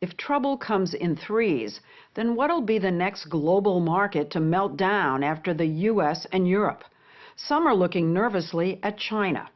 If trouble comes in threes, then what'll be the next global market to melt down after the US and Europe? Some are looking nervously at China.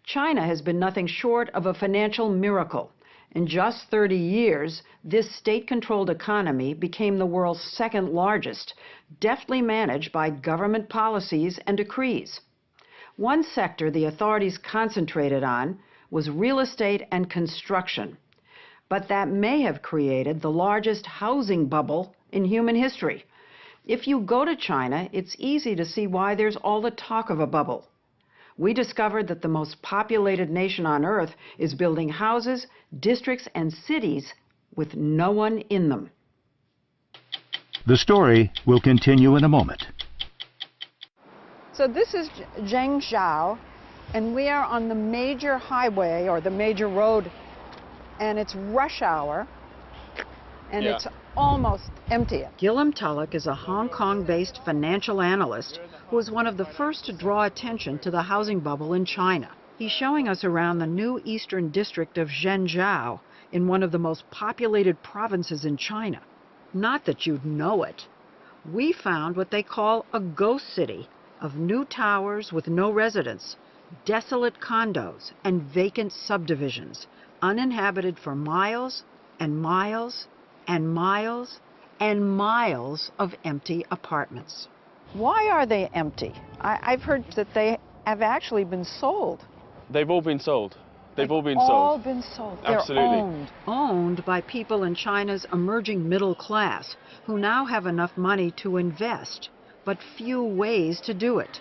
China has been nothing short of a financial miracle. In just 30 years, this state-controlled economy became the world's second largest, deftly managed by government policies and decrees. One sector the authorities concentrated on was real estate and construction. But that may have created the largest housing bubble in human history. If you go to China, it's easy to see why there's all the talk of a bubble. We discovered that the most populated nation on earth is building houses, districts, and cities with no one in them. The story will continue in a moment. So this is Zhengzhou, and we are on the major highway, or the major road, and it's rush hour, and it's almost empty. Gilliam Tulloch is a Hong Kong-based financial analyst who was one of the first to draw attention to the housing bubble in China. He's showing us around the new eastern district of Zhengzhou in one of the most populated provinces in China. Not that you'd know it. We found what they call a ghost city of new towers with no residents, desolate condos, and vacant subdivisions, uninhabited for miles and miles and miles and miles of empty apartments. Why are they empty? I've heard that they have actually been sold. They've all been sold. They've all been all sold. been sold. Absolutely. They're owned. Owned by people in China's emerging middle class who now have enough money to invest, but few ways to do it.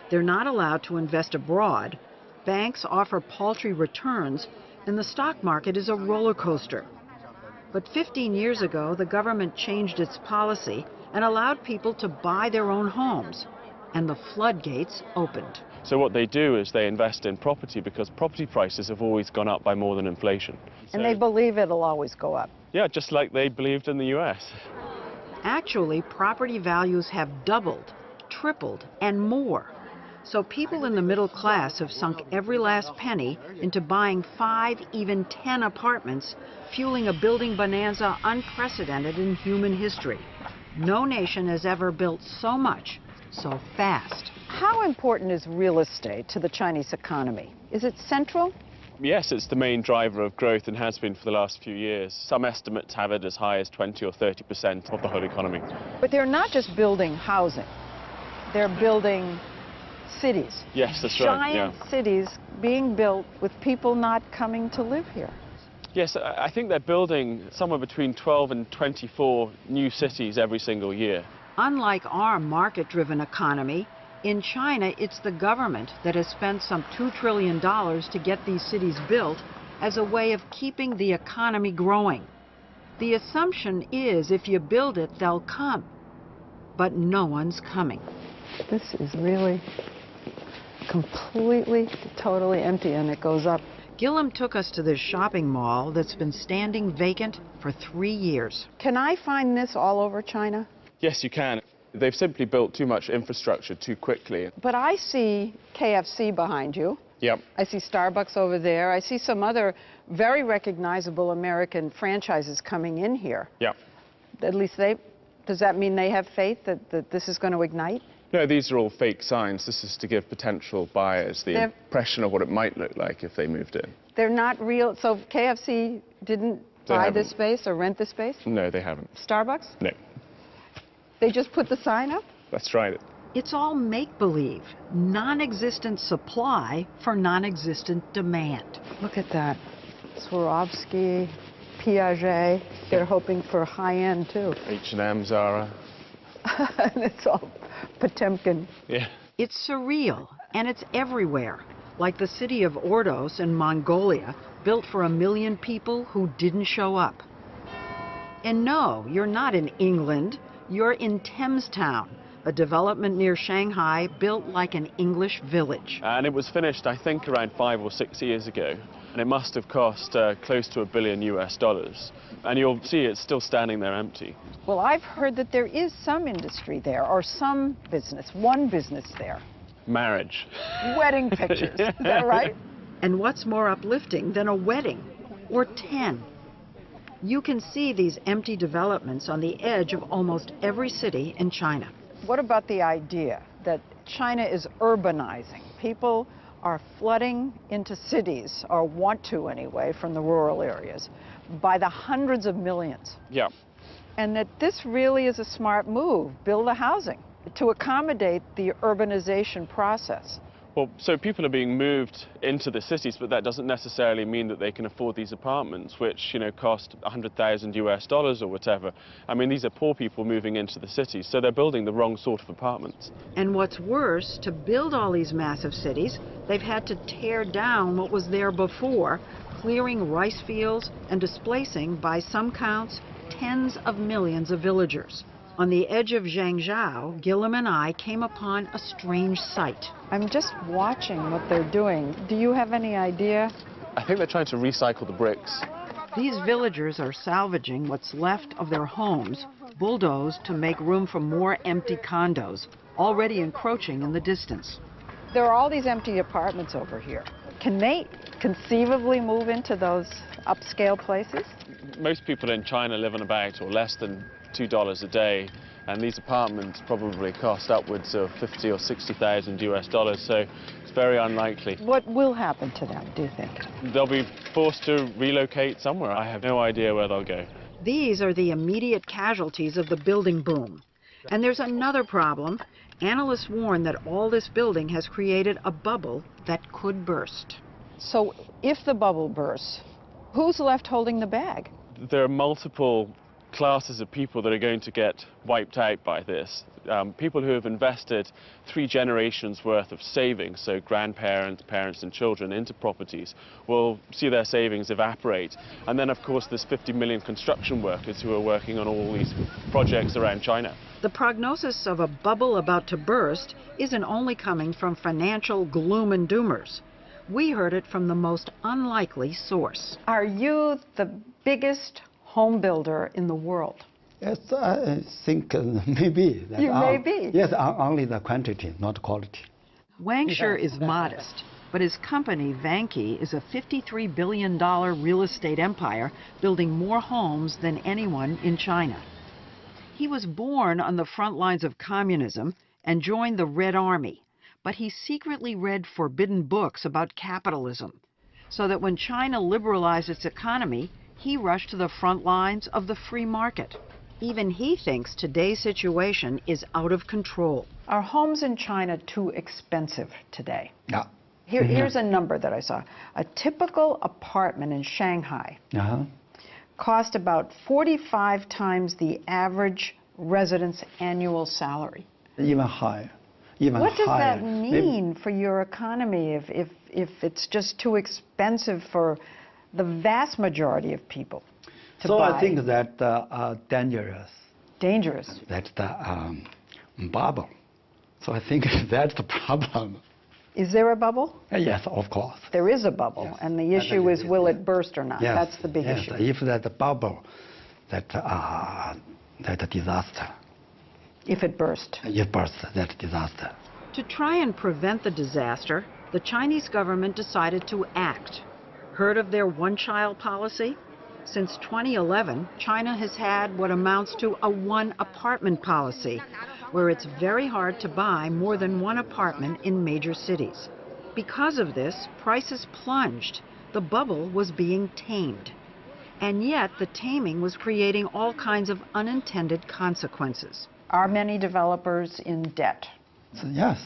They're not allowed to invest abroad. Banks offer paltry returns, and the stock market is a roller coaster. But 15 years ago, the government changed its policy and allowed people to buy their own homes, and the floodgates opened. So what they do is they invest in property because property prices have always gone up by more than inflation. And they believe it'll always go up. Yeah, just like they believed in the US. Actually, property values have doubled, tripled, and more. So people in the middle class have sunk every last penny into buying 5, even 10 apartments, fueling a building bonanza unprecedented in human history. No nation has ever built so much, so fast. How important is real estate to the Chinese economy? Is it central? Yes, it's the main driver of growth and has been for the last few years. Some estimates have it as high as 20 or 30% of the whole economy. But they're not just building housing. They're building cities. Yes, that's right. Giant cities being built with people not coming to live here. Yes, I think they're building somewhere between 12 and 24 new cities every single year. Unlike our market-driven economy, in China, it's the government that has spent some $2 trillion to get these cities built as a way of keeping the economy growing. The assumption is if you build it, they'll come. But no one's coming. This is really completely, totally empty, and it goes up. Gilliam took us to this shopping mall that's been standing vacant for 3 years. Can I find this all over China? Yes, you can. They've simply built too much infrastructure too quickly. But I see KFC behind you. Yep. I see Starbucks over there. I see some other very recognizable American franchises coming in here. Yep. At least does that mean they have faith that this is going to ignite? No, these are all fake signs. This is to give potential buyers the impression of what it might look like if they moved in. They're not real. So KFC didn't buy this space or rent this space? No, they haven't. Starbucks? No. They just put the sign up? That's right. It's all make-believe, non-existent supply for non-existent demand. Look at that. Swarovski, Piaget. They're hoping for high-end, too. H&M, Zara. And it's all Potemkin. Yeah. It's surreal, and it's everywhere, like the city of Ordos in Mongolia, built for 1 million people who didn't show up. And no, you're not in England. You're in Thamestown, a development near Shanghai built like an English village. And it was finished, I think, around 5 or 6 years ago. And it must have cost close to $1 billion US. And you'll see it's still standing there empty. Well, I've heard that there is some industry there, or some business, one business there. Marriage. Wedding pictures. Is that right? And what's more uplifting than a wedding? Or 10? You can see these empty developments on the edge of almost every city in China. What about the idea that China is urbanizing? People are flooding into cities, or want to anyway, from the rural areas, by the hundreds of millions. Yeah. And that this really is a smart move, build the housing to accommodate the urbanization process. Well, so people are being moved into the cities, but that doesn't necessarily mean that they can afford these apartments, which, you know, cost $100,000 or whatever. I mean, these are poor people moving into the cities, so they're building the wrong sort of apartments. And what's worse, to build all these massive cities, they've had to tear down what was there before, clearing rice fields and displacing, by some counts, tens of millions of villagers. On the edge of Zhangzhou, Gilliam and I came upon a strange sight. I'm just watching what they're doing. Do you have any idea? I think they're trying to recycle the bricks. These villagers are salvaging what's left of their homes, bulldozed to make room for more empty condos, already encroaching in the distance. There are all these empty apartments over here. Can they conceivably move into those upscale places? Most people in China live on about or less than $2 a day, and these apartments probably cost upwards of $50,000 or $60,000, so it's very unlikely. What will happen to them, do you think? They'll be forced to relocate somewhere. I have no idea where they'll go. These are the immediate casualties of the building boom. And there's another problem. Analysts warn that all this building has created a bubble that could burst. So if the bubble bursts, who's left holding the bag? There are multiple classes of people that are going to get wiped out by this. People who have invested 3 generations worth of savings, so grandparents, parents and children, into properties, will see their savings evaporate. And then, of course, there's 50 million construction workers who are working on all these projects around China. The prognosis of a bubble about to burst isn't only coming from financial gloom and doomers. We heard it from the most unlikely source. Are you the biggest home builder in the world? Yes, I think maybe. You may be. Yes, only the quantity, not quality. Wang Shi is modest, but his company, Vanke, is a $53 billion real estate empire building more homes than anyone in China. He was born on the front lines of communism and joined the Red Army, but he secretly read forbidden books about capitalism, so that when China liberalized its economy, he rushed to the front lines of the free market. Even he thinks today's situation is out of control. Are homes in China too expensive today? Yeah. Here's a number that I saw. A typical apartment in Shanghai cost about 45 times the average resident's annual salary. Even higher. Even what does higher. that mean for your economy if it's just too expensive for the vast majority of people to buy? So I think that dangerous. Dangerous. That's the bubble. So I think that's the problem. Is there a bubble? Yes, of course. There is a bubble, Yes. and the issue is will it burst or not? Yes. That's the big yes. issue. If that bubble, that disaster. If it burst. It bursts, that disaster. To try and prevent the disaster, the Chinese government decided to act. Heard of their one-child policy? Since 2011, China has had what amounts to a one-apartment policy, where it's very hard to buy more than one apartment in major cities. Because of this, prices plunged. The bubble was being tamed. And yet, the taming was creating all kinds of unintended consequences. Are many developers in debt? So, yes.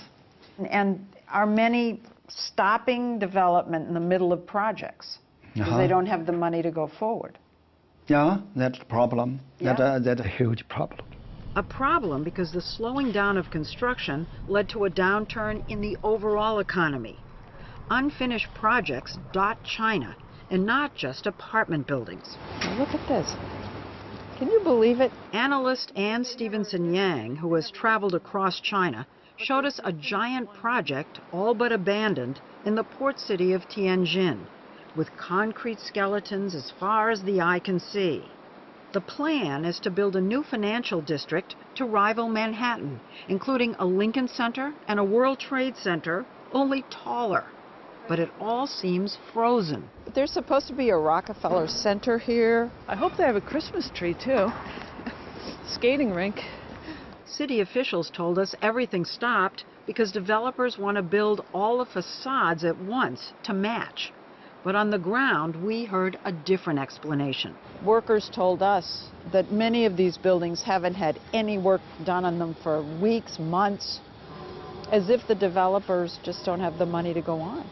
And are many stopping development in the middle of projects because they don't have the money to go forward? Yeah, that's a problem. Yeah. That's a huge problem. A problem because the slowing down of construction led to a downturn in the overall economy. Unfinished projects dot China, and not just apartment buildings. Look at this. Can you believe it? Analyst Ann Stevenson Yang, who has traveled across China, showed us a giant project, all but abandoned, in the port city of Tianjin, with concrete skeletons as far as the eye can see. The plan is to build a new financial district to rival Manhattan, including a Lincoln Center and a World Trade Center, only taller. but it all seems frozen. There's supposed to be a Rockefeller Center here. I hope they have a Christmas tree, too. Skating rink. City officials told us everything stopped because developers want to build all the facades at once to match. But on the ground, we heard a different explanation. Workers told us that many of these buildings haven't had any work done on them for weeks, months, as if the developers just don't have the money to go on.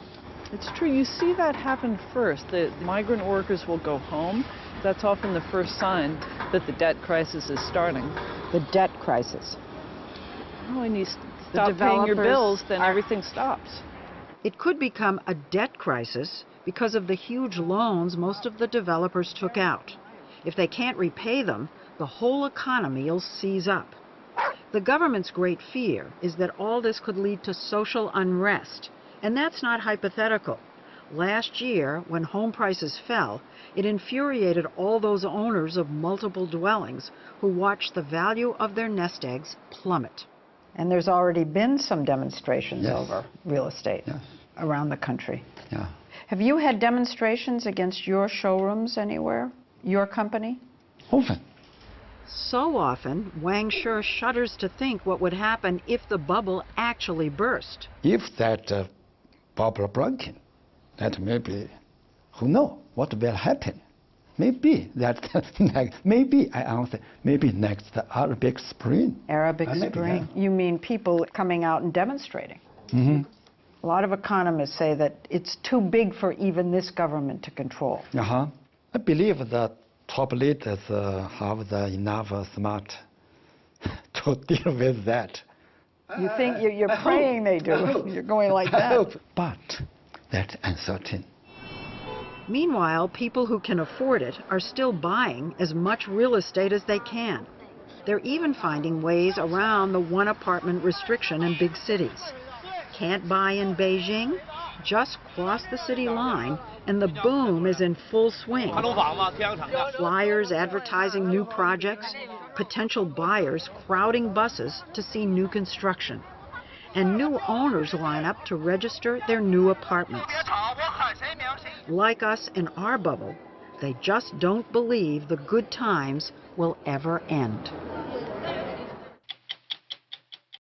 It's true. You see that happen first. The migrant workers will go home. That's often the first sign that the debt crisis is starting. The debt crisis. Well, when you stop paying your bills, then everything stops. It could become a debt crisis because of the huge loans most of the developers took out. If they can't repay them, the whole economy will seize up. The government's great fear is that all this could lead to social unrest, and that's not hypothetical. Last year, when home prices fell, it infuriated all those owners of multiple dwellings who watched the value of their nest eggs plummet. And there's already been some demonstrations Yes. over real estate Yes. around the country. Yeah. Have you had demonstrations against your showrooms anywhere? Your company? Often. So often, Wang sure shudders to think what would happen if the bubble actually burst. If that bubble breaking, that maybe, who knows what will happen? Maybe that, maybe I answer, maybe next Arabic Spring. Arabic Maybe, Spring. yeah. You mean people coming out and demonstrating? Mm-hmm. A lot of economists say that it's too big for even this government to control. Uh-huh. I believe the top leaders have the enough smart to deal with that. You think you're praying they do. You're going like I that. hope. But that's uncertain. Meanwhile, people who can afford it are still buying as much real estate as they can. They're even finding ways around the one-apartment restriction in big cities. Can't buy in Beijing? Just cross the city line and the boom is in full swing. Flyers advertising new projects, potential buyers crowding buses to see new construction, and new owners line up to register their new apartments. Like us in our bubble, they just don't believe the good times will ever end.